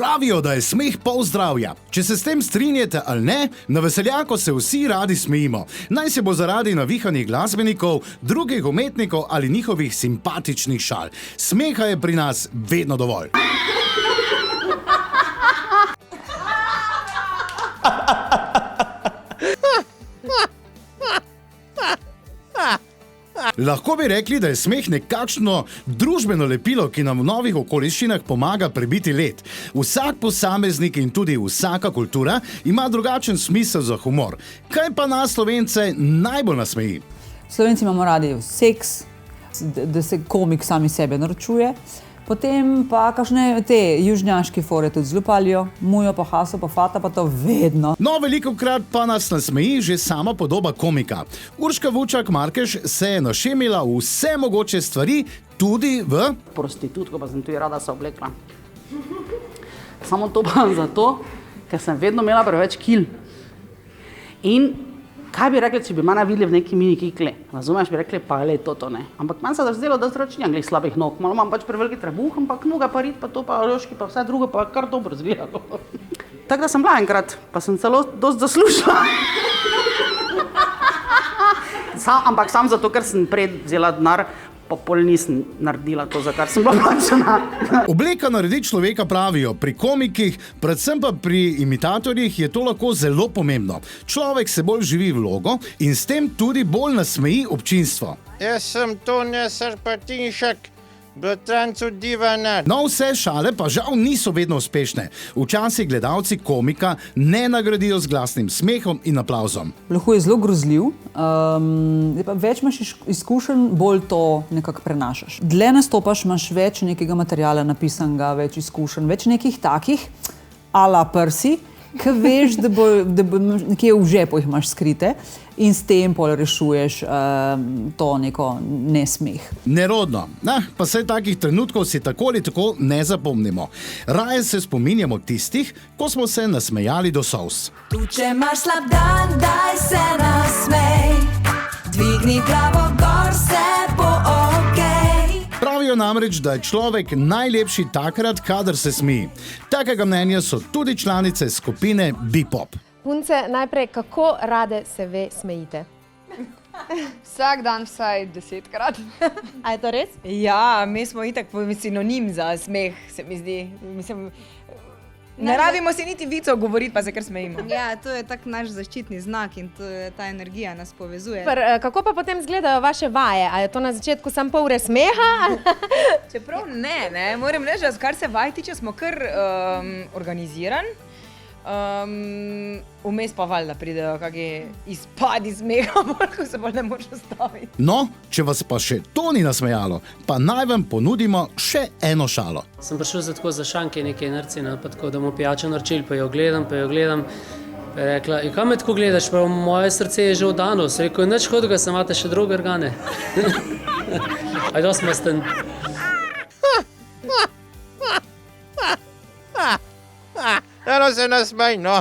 Pravijo, da je smeh pol zdravja. Če se s tem strinjate ali ne, na veseljako se vsi radi smejimo. Naj se bo zaradi navihanih glasbenikov, drugih umetnikov ali njihovih simpatičnih šal. Smeha je pri nas vedno dovolj. Lahko bi rekli, da je smeh nekakšno družbeno lepilo, ki nam v novih okoliščinah pomaga prebiti led. Vsak posameznik in tudi vsaka kultura ima drugačen smisel za humor. Kaj pa nas Slovence najbolj nasmeji? Slovenci imamo radi seks, da se komik sami sebe naročuje. Potem pa kakšne te južnjaške fore tudi zlupalijo, mujo pa haso pa fata pa to vedno. No, velikokrat pa nas nasmeji že sama podoba komika. Urška Vučak-Markeš se je našemila vse mogoče stvari, tudi v... Prostitutko pa sem tudi rada se oblekla. Samo to pa zato, ker sem vedno imela preveč kil. In kaj bi rekli, če bi mana videli v neki mini kikli? Razumeš, bi rekli, pa je to, ne. Ampak meni se da zdelo, da zračnjam glih slabih nog. Malo imam pač preveliki trebuh, ampak noga pa rit, pa to pa roški, pa vse drugo pa kar dobro zgledalo. Tako da sem bila enkrat, pa sem celo dost zaslužila. Ampak sam zato, ker sem prej vzela denar, pa pol nisem naredila to, za kar sem bila plačana. Obleka naredi človeka, pravijo. Pri komikih, predvsem pa pri imitatorjih, je to lahko zelo pomembno. Človek se bolj živi vlogo in s tem tudi bolj nasmeji občinstvo. Jaz sem Tone Srpatinšek, bratrancu Divana. No, vse šale pa žal niso vedno uspešne. Včasih gledalci komika ne nagradijo z glasnim smehom in aplavzom. Lahko je zelo grozljiv, več imaš izkušenj, bolj to nekako prenašaš. Dlje nastopaš, imaš več nekega materiala napisanega, več izkušenj, več nekih takih a la prsi, ki veš, da bo nekje v žepu jih imaš skrite in s tem pol rešuješ to neko nesmeh. Nerodno. Pa saj takih trenutkov si tako ali tako ne zapomnimo. Raje se spominjamo tistih, ko smo se nasmejali do solz. Tu, če imaš slab dan, daj se nasmej. Dvigni glavo gor, se bo okej. Pravijo namreč, da je človek najlepši takrat, kadar se smeji. Takega mnenja so tudi članice skupine Bepop. Punce, najprej, kako rade se ve smejite? Vsak dan vsaj 10-krat. A je to res? Ja, mi smo itak sinonim za smeh, se mi zdi. Mislim, ne rabimo si niti vicov govoriti, pa se kar smejimo. Ja, to je tak naš zaščitni znak in ta energija nas povezuje. Kako pa potem izgledajo vaše vaje? A je to na začetku samo pol ure smeha? Čeprav ne, moram reči, da kar se vaj tiče, smo kar organiziran. Vmes pa valjda pridejo kakšni izpadi smeha, ko se bolj ne moreš ustaviti. No, če vas pa še to ni nasmejalo, pa naj vam ponudimo še eno šalo. Sem prišel za šanke nekaj narcina, pa tako, da mu pijačo naročil, pa jo gledam. Pa je rekla, kaj me tako gledaš, pa moje srce je že oddano. Se rekel, nič hodega, sem imate še druge organe. Aj dost masten. Eno se nasmej, no.